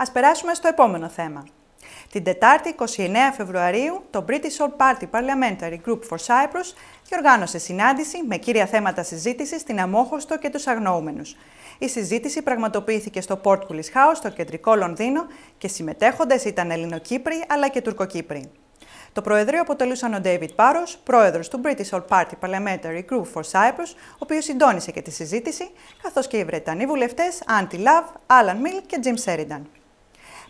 Ας περάσουμε στο επόμενο θέμα. Την Τετάρτη, 29 Φεβρουαρίου, το British All Party Parliamentary Group for Cyprus διοργάνωσε συνάντηση με κύρια θέματα συζήτησης στην Αμμόχωστο και τους Αγνοούμενους. Η συζήτηση πραγματοποιήθηκε στο Port House, στο κεντρικό Λονδίνο, και συμμετέχοντες ήταν Ελληνοκύπροι αλλά και Τουρκοκύπροι. Το Προεδρείο αποτελούσαν ο David Barrows, πρόεδρος του British All Party Parliamentary Group for Cyprus, ο οποίος συντόνισε και τη συζήτηση, καθώς και οι Βρετανοί βουλευτές Anti Love, Alan Mill και Jim Sheridan.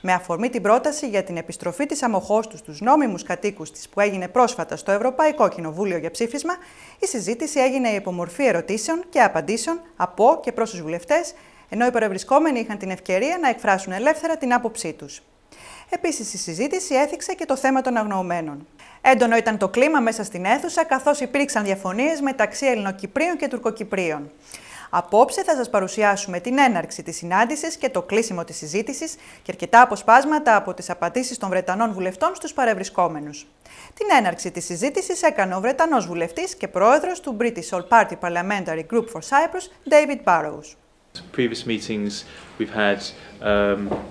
Με αφορμή την πρόταση για την επιστροφή της Αμμοχώστου στους νόμιμους κατοίκους της που έγινε πρόσφατα στο Ευρωπαϊκό Κοινοβούλιο για ψήφισμα, η συζήτηση έγινε υπό μορφή ερωτήσεων και απαντήσεων από και προς τους βουλευτές, ενώ οι παρευρισκόμενοι είχαν την ευκαιρία να εκφράσουν ελεύθερα την άποψή τους. Επίσης, η συζήτηση έθιξε και το θέμα των αγνοωμένων. Έντονο ήταν το κλίμα μέσα στην αίθουσα, καθώς υπήρξαν διαφωνίες μεταξύ Ελληνοκυπρίων και Τουρκοκυπρίων. Απόψε θα σας παρουσιάσουμε την έναρξη της συνάντησης και το κλείσιμο της συζήτησης και αρκετά αποσπάσματα από τις απαντήσεις των Βρετανών βουλευτών στους παρευρισκόμενους. Την έναρξη της συζήτησης έκανε ο Βρετανός βουλευτής και πρόεδρος του British All Party Parliamentary Group for Cyprus, David Barrows. Previous meetings we've had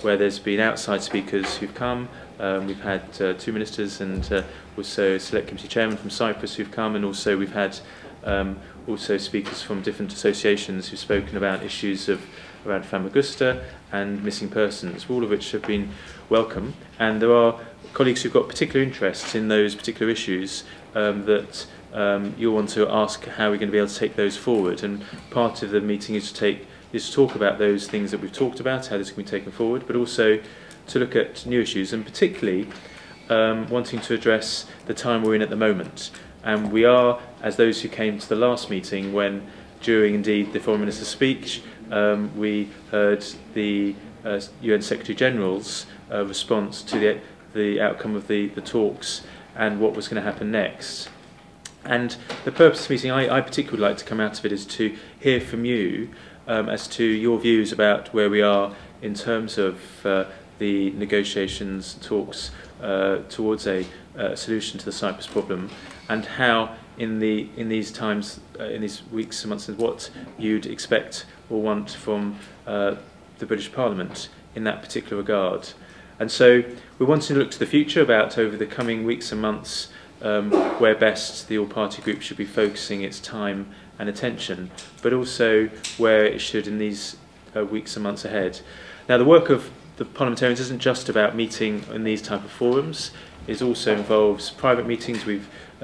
where there's been outside speakers who've come. We've had two ministers and also a select committee chairman from Cyprus who've come, and also we've had also speakers from different associations who've spoken about issues around Famagusta and missing persons, all of which have been welcome. And there are colleagues who've got particular interests in those particular issues that you'll want to ask how we're going to be able to take those forward. And part of the meeting is to talk about those things that we've talked about, how this can be taken forward, but also to look at new issues, and particularly wanting to address the time we're in at the moment. And we are, as those who came to the last meeting, when during indeed the Foreign Minister's speech we heard the UN Secretary General's response to the outcome of the talks and what was going to happen next. And the purpose of the meeting, I particularly like to come out of it, is to hear from you as to your views about where we are in terms of the negotiations, talks towards a solution to the Cyprus problem, and how in these times, in these weeks and months, what you'd expect or want from the British Parliament in that particular regard. And so we're wanting to look to the future about, over the coming weeks and months, where best the all-party group should be focusing its time and attention, but also where it should in these weeks and months ahead. Now, the work of the parliamentarians isn't just about meeting in these type of forums. It also involves private meetings.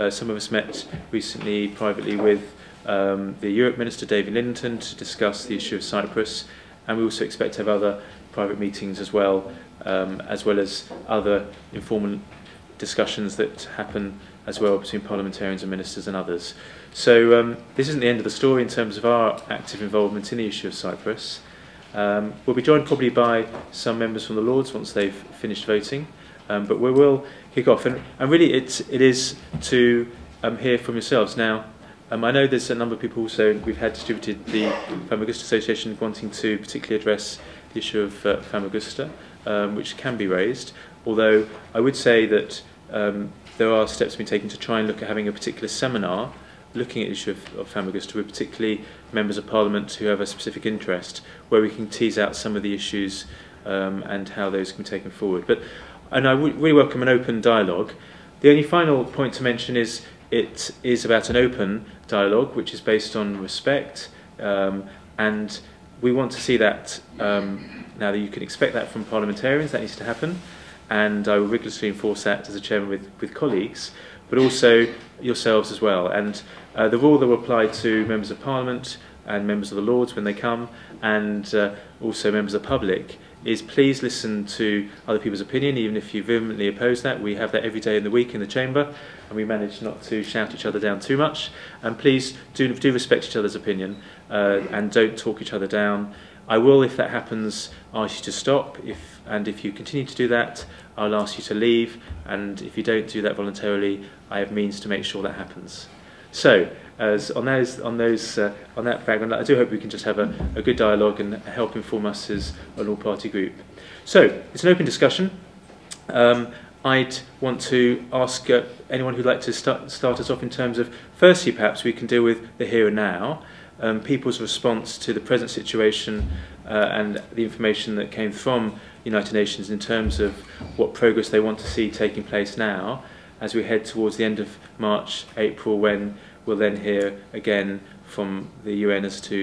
Some of us met recently privately with the Europe Minister, David Linnington, to discuss the issue of Cyprus, and we also expect to have other private meetings as well as other informal discussions that happen as well between parliamentarians and ministers and others. So this isn't the end of the story in terms of our active involvement in the issue of Cyprus. We'll be joined probably by some members from the Lords once they've finished voting, but we will kick off. And really it is to hear from yourselves. Now, I know there's a number of people also, we've had distributed the Famagusta Association wanting to particularly address the issue of Famagusta, which can be raised, although I would say that there are steps being taken to try and look at having a particular seminar looking at the issue of Famagusta with particularly members of Parliament who have a specific interest, where we can tease out some of the issues and how those can be taken forward. And I would really welcome an open dialogue. The only final point to mention is it is about an open dialogue which is based on respect, and we want to see that now that you can expect that from parliamentarians, that needs to happen, and I will rigorously enforce that as a chairman with colleagues, but also yourselves as well. And the rule that will apply to members of Parliament and members of the Lords when they come, and also members of the public, is please listen to other people's opinion, even if you vehemently oppose that. We have that every day in the week in the chamber, and we manage not to shout each other down too much. And please do respect each other's opinion and don't talk each other down. I will, if that happens, ask you to stop, and if you continue to do that, I'll ask you to leave, and if you don't do that voluntarily, I have means to make sure that happens. So, on that background, I do hope we can just have a good dialogue and help inform us as an all-party group. So, it's an open discussion. I'd want to ask anyone who'd like to start us off in terms of, firstly, perhaps we can deal with the here and now, people's response to the present situation and the information that came from United Nations in terms of what progress they want to see taking place now as we head towards the end of March, April, when we'll then hear again from the UN as to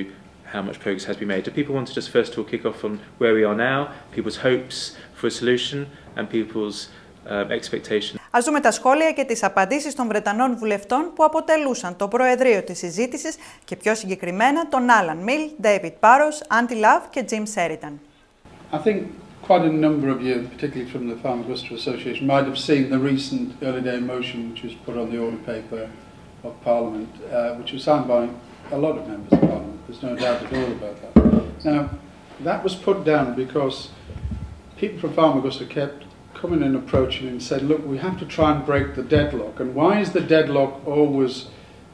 how much progress has been made. Do people want to just first of all kick off on where we are now, people's hopes for a solution and people's expectations? Ας δούμε τα σχόλια και τις απαντήσεις των Βρετανών βουλευτών που αποτελούσαν το προεδρείο της συζήτησης και πιο συγκεκριμένα τον Άλαν Μιλ, David Barrows, Andy Love και Jim Sheridan. I think quite a number of you, particularly from the Farm-Agriculture Association, might have seen the recent early day motion which was put on the order paper of Parliament, which was signed by a lot of members of Parliament. There's no doubt at all about that. Now, that was put down because people from Farm-Agriculture kept coming and approaching and said, look, we have to try and break the deadlock. And why is the deadlock always,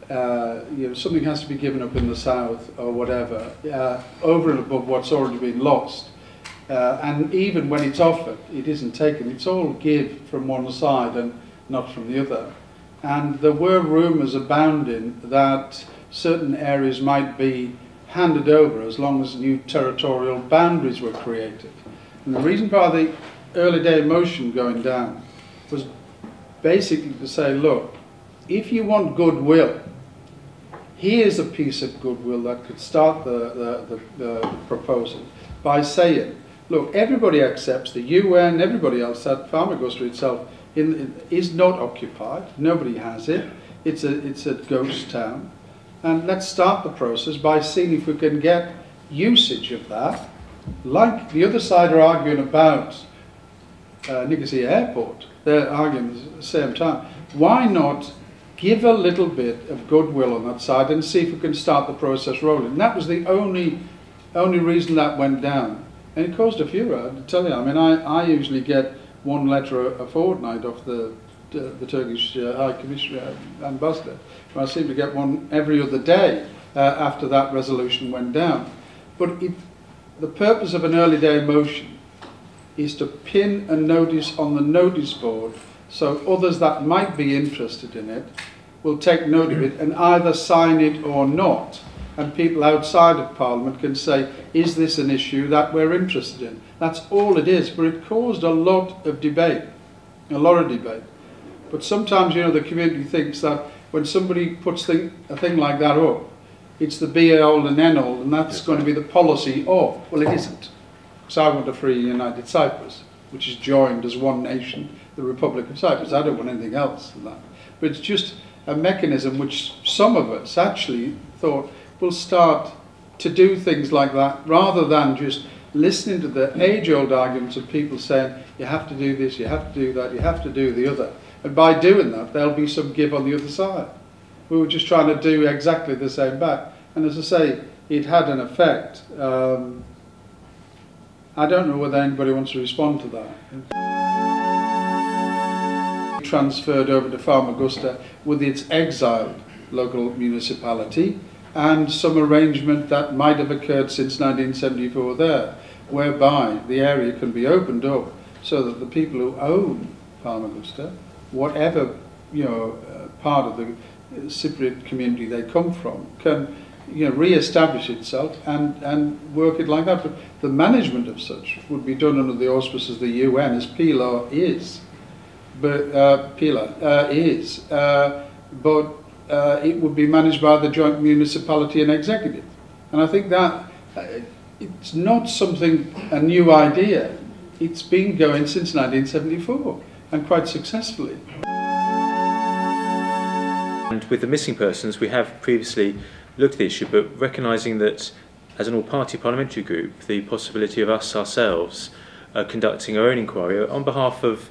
something has to be given up in the south or whatever, over and above what's already been lost. And even when it's offered, it isn't taken. It's all give from one side and not from the other. And there were rumours abounding that certain areas might be handed over as long as new territorial boundaries were created. And the reason for the early day motion going down was basically to say, look, if you want goodwill, here's a piece of goodwill that could start the proposal by saying, look, everybody accepts, the UN, everybody else, that Farm-Agriculture itself is not occupied, nobody has it, it's a ghost town, and let's start the process by seeing if we can get usage of that, like the other side are arguing about Nicosia Airport, they're arguing at the same time. Why not give a little bit of goodwill on that side and see if we can start the process rolling? And that was the only reason that went down. And it caused a furor, I tell you. I mean, I usually get one letter a fortnight off the Turkish High Commissioner Ambassador. I seem to get one every other day after that resolution went down. But the purpose of an early day motion is to pin a notice on the notice board so others that might be interested in it will take note of it and either sign it or not. And people outside of Parliament can say, is this an issue that we're interested in? That's all it is, but it caused a lot of debate. But sometimes, the community thinks that when somebody puts a thing like that up, it's the be-all and end-all, and that's going to be the policy of. Well, it isn't. Because I want a free United Cyprus, which is joined as one nation, the Republic of Cyprus. I don't want anything else than that. But it's just a mechanism which some of us actually thought will start to do things like that, rather than just listening to the age-old arguments of people saying, you have to do this, you have to do that, you have to do the other. And by doing that, there'll be some give on the other side. We were just trying to do exactly the same back. And as I say, it had an effect. I don't know whether anybody wants to respond to that. Transferred over to Famagusta with its exiled local municipality and some arrangement that might have occurred since 1974 there, whereby the area can be opened up so that the people who own Famagusta, whatever part of the Cypriot community they come from, can re-establish itself and work it like that. But the management of such would be done under the auspices of the UN, as PILA is. But it would be managed by the joint municipality and executive. And I think that it's not something, a new idea. It's been going since 1974 and quite successfully. And with the missing persons, we have previously looked at the issue, but recognising that as an all-party parliamentary group, the possibility of us ourselves conducting our own inquiry on behalf of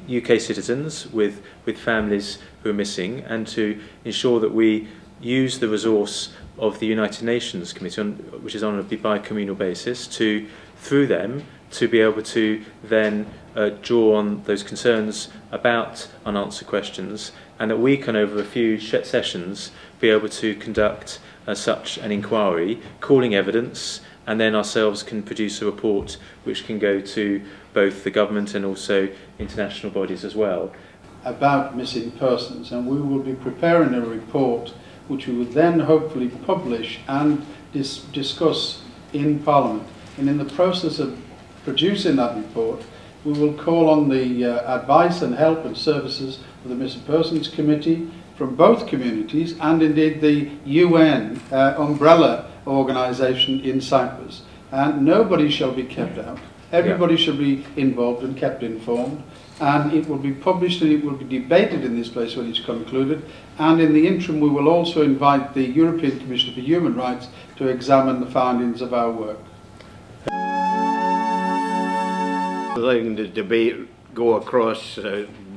UK citizens with families who are missing, and to ensure that we use the resource of the United Nations Committee, which is on a bi-communal basis, through them to be able to then draw on those concerns about unanswered questions, and that we can, over a few sessions, be able to conduct such an inquiry, calling evidence, and then ourselves can produce a report which can go to both the government and also international bodies as well. About missing persons, and we will be preparing a report which we will then hopefully publish and discuss in Parliament. And in the process of producing that report, we will call on the advice and help and services of the Missing Persons Committee from both communities and indeed the UN umbrella organisation in Cyprus. And nobody shall be kept out. Everybody shall be involved and kept informed. And it will be published and it will be debated in this place when it's concluded. And in the interim, we will also invite the European Commission for Human Rights to examine the findings of our work. Letting the debate go across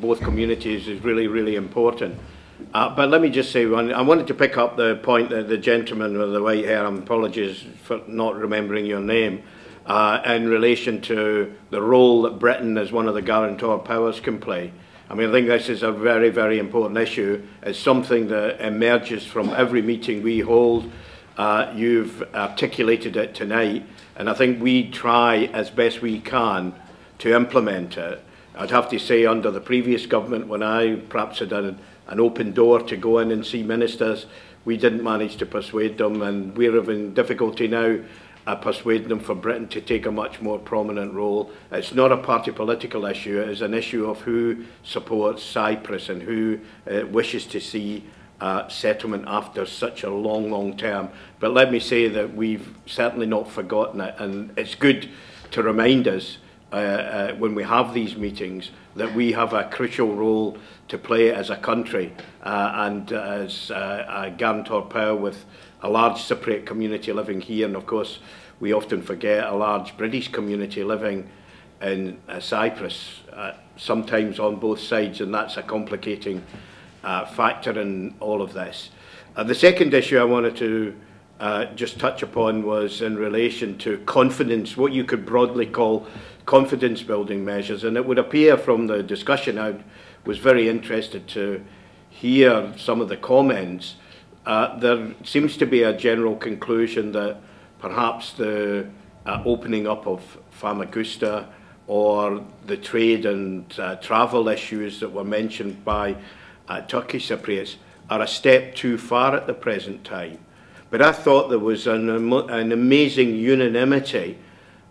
both communities is really, really important. But let me just say, I wanted to pick up the point that the gentleman with the white hair, apologies for not remembering your name, in relation to the role that Britain as one of the guarantor powers can play. I mean, I think this is a very, very important issue. It's something that emerges from every meeting we hold. You've articulated it tonight, and I think we try as best we can to implement it. I'd have to say under the previous government, when I perhaps had an open door to go in and see ministers, we didn't manage to persuade them, and we're having difficulty now persuading them for Britain to take a much more prominent role. It's not a party political issue, it is an issue of who supports Cyprus and who wishes to see settlement after such a long, long term. But let me say that we've certainly not forgotten it, and it's good to remind us when we have these meetings that we have a crucial role to play as a country and as a guarantor power with a large Cypriot community living here, and of course we often forget a large British community living in Cyprus, sometimes on both sides, and that's a complicating factor in all of this. The second issue I wanted to just touch upon was in relation to confidence, what you could broadly call confidence building measures, and it would appear from the discussion, I was very interested to hear some of the comments. There seems to be a general conclusion that perhaps the opening up of Famagusta or the trade and travel issues that were mentioned by Turkish Cypriots are a step too far at the present time. But I thought there was an amazing unanimity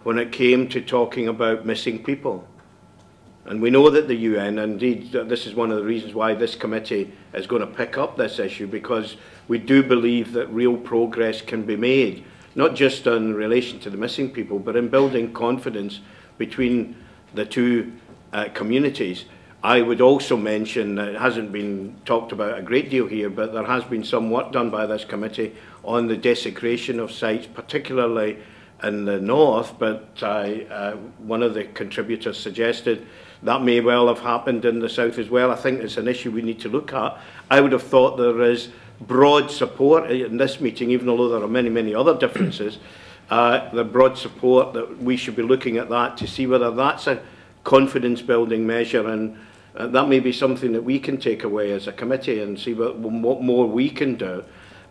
when it came to talking about missing people. And we know that the UN, indeed this is one of the reasons why this committee is going to pick up this issue, because we do believe that real progress can be made, not just in relation to the missing people, but in building confidence between the two communities. I would also mention, it hasn't been talked about a great deal here, but there has been some work done by this committee on the desecration of sites, particularly in the north, but one of the contributors suggested that may well have happened in the south as well. I think it's an issue we need to look at. I would have thought there is broad support in this meeting, even though there are many, many other differences, the broad support that we should be looking at that to see whether that's a confidence building measure, and that may be something that we can take away as a committee and see what more we can do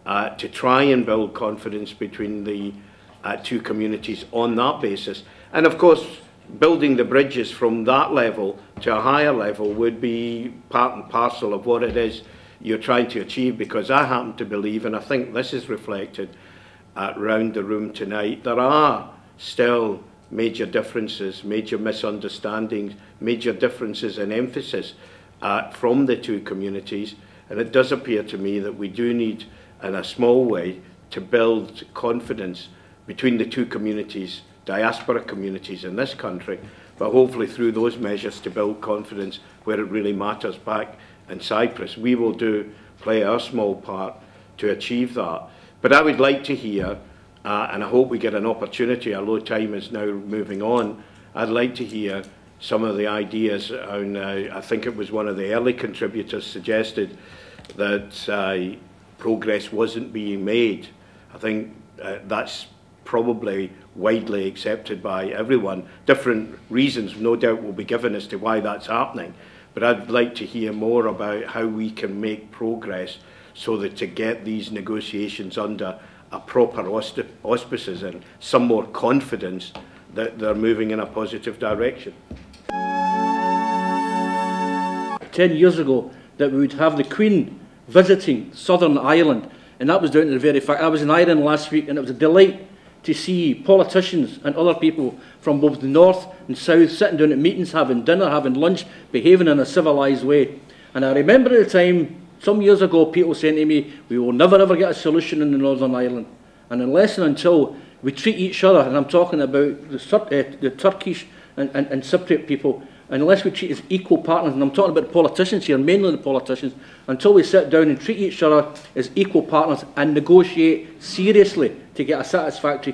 to try and build confidence between the two communities on that basis. And of course, building the bridges from that level to a higher level would be part and parcel of what it is you're trying to achieve, because I happen to believe, and I think this is reflected around the room tonight, there are still major differences, major misunderstandings, major differences in emphasis from the two communities, and it does appear to me that we do need, in a small way, to build confidence between the two communities, diaspora communities in this country, but hopefully through those measures to build confidence where it really matters back in Cyprus. We will play our small part to achieve that. But I would like to hear, and I hope we get an opportunity, although time is now moving on, I'd like to hear some of the ideas on, I think it was one of the early contributors suggested that progress wasn't being made. I think that's probably widely accepted by everyone. Different reasons no doubt will be given as to why that's happening, but I'd like to hear more about how we can make progress so that to get these negotiations under a proper auspices and some more confidence that they're moving in a positive direction. 10 years ago that we would have the Queen visiting Southern Ireland, and that was down to the very fact, I was in Ireland last week and it was a delight to see politicians and other people from both the north and south sitting down at meetings, having dinner, having lunch, behaving in a civilised way. And I remember at the time, some years ago, people saying to me, we will never ever get a solution in the Northern Ireland. And unless and until we treat each other, and I'm talking about the Turkish and Cypriot people, unless we treat as equal partners, and I'm talking about the politicians here, mainly the politicians, until we sit down and treat each other as equal partners and negotiate seriously to get a satisfactory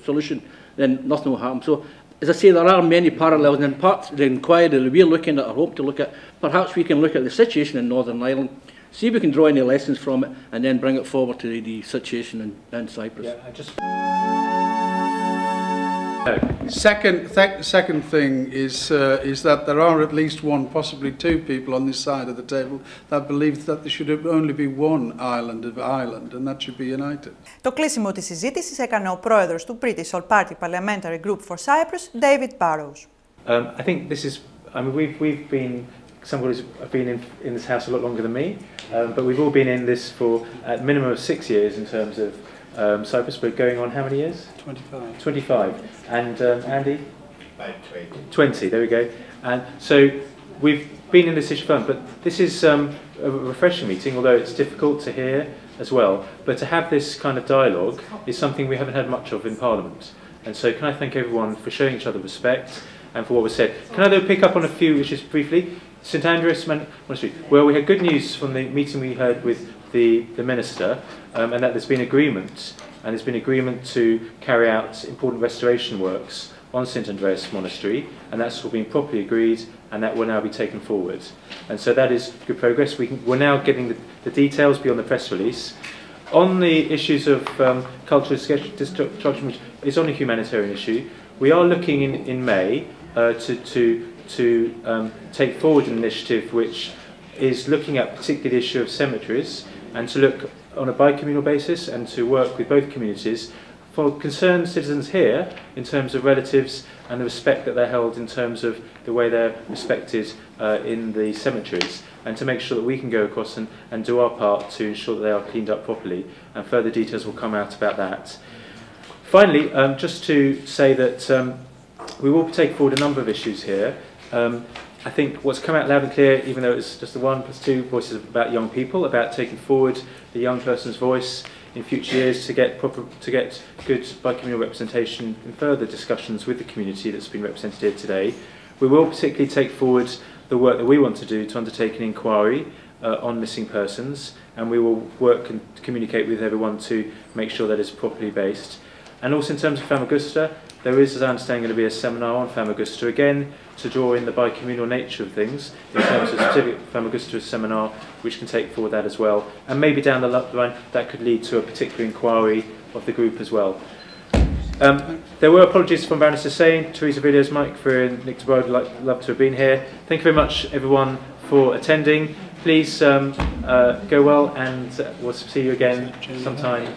solution, then nothing will happen. So, as I say, there are many parallels, and in part the inquiry that we're looking at, or hope to look at, perhaps we can look at the situation in Northern Ireland, see if we can draw any lessons from it, and then bring it forward to the situation in Cyprus. Second thing is that there are at least one, possibly two people on this side of the table that believe that there should only be one island of Ireland and that should be united. Το κλείσιμο της συζήτησης έκανε ο πρόεδρος του British All Party Parliamentary Group for Cyprus, David Barrows. I think this is, I mean, we've been, somebody's been in this house a lot longer than me, but we've all been in this for a minimum of 6 years in terms of Cyprus. We're going on how many years? 25. 25. And Andy? About 20, there we go. And so we've been in this issue fund, but this is a refreshing meeting, although it's difficult to hear as well. But to have this kind of dialogue is something we haven't had much of in Parliament. And so can I thank everyone for showing each other respect and for what was said. Can I though pick up on a few issues briefly? St Andrews Monastery, well, we had good news from the meeting we had with the Minister, and that there's been agreement, and there's been agreement to carry out important restoration works on St Andreas Monastery, and that's all been properly agreed, and that will now be taken forward. And so that is good progress. We're now getting the details beyond the press release. On the issues of cultural destruction, which is on a humanitarian issue, we are looking in May to take forward an initiative which is looking at particularly the issue of cemeteries, and to look on a bi-communal basis and to work with both communities for concerned citizens here in terms of relatives and the respect that they're held in terms of the way they're respected in the cemeteries, and to make sure that we can go across and do our part to ensure that they are cleaned up properly, and further details will come out about that. Finally, just to say that we will take forward a number of issues here. I think what's come out loud and clear, even though it's just the 1+2 voices about young people, about taking forward the young person's voice in future years to get good bi-communal representation in further discussions with the community that's been represented here today. We will particularly take forward the work that we want to do to undertake an inquiry on missing persons, and we will work and communicate with everyone to make sure that it's properly based. And also in terms of Famagusta, there is, as I understand, going to be a seminar on Famagusta, again, to draw in the bi-communal nature of things, in terms of specific Famagusta seminar, which can take forward that as well. And maybe down the line, that could lead to a particular inquiry of the group as well. There were apologies from Baroness Hussain, Teresa Villiers, Mike Freer and Nick DeBrode, love to have been here. Thank you very much, everyone, for attending. Please go well, and we'll see you again sometime.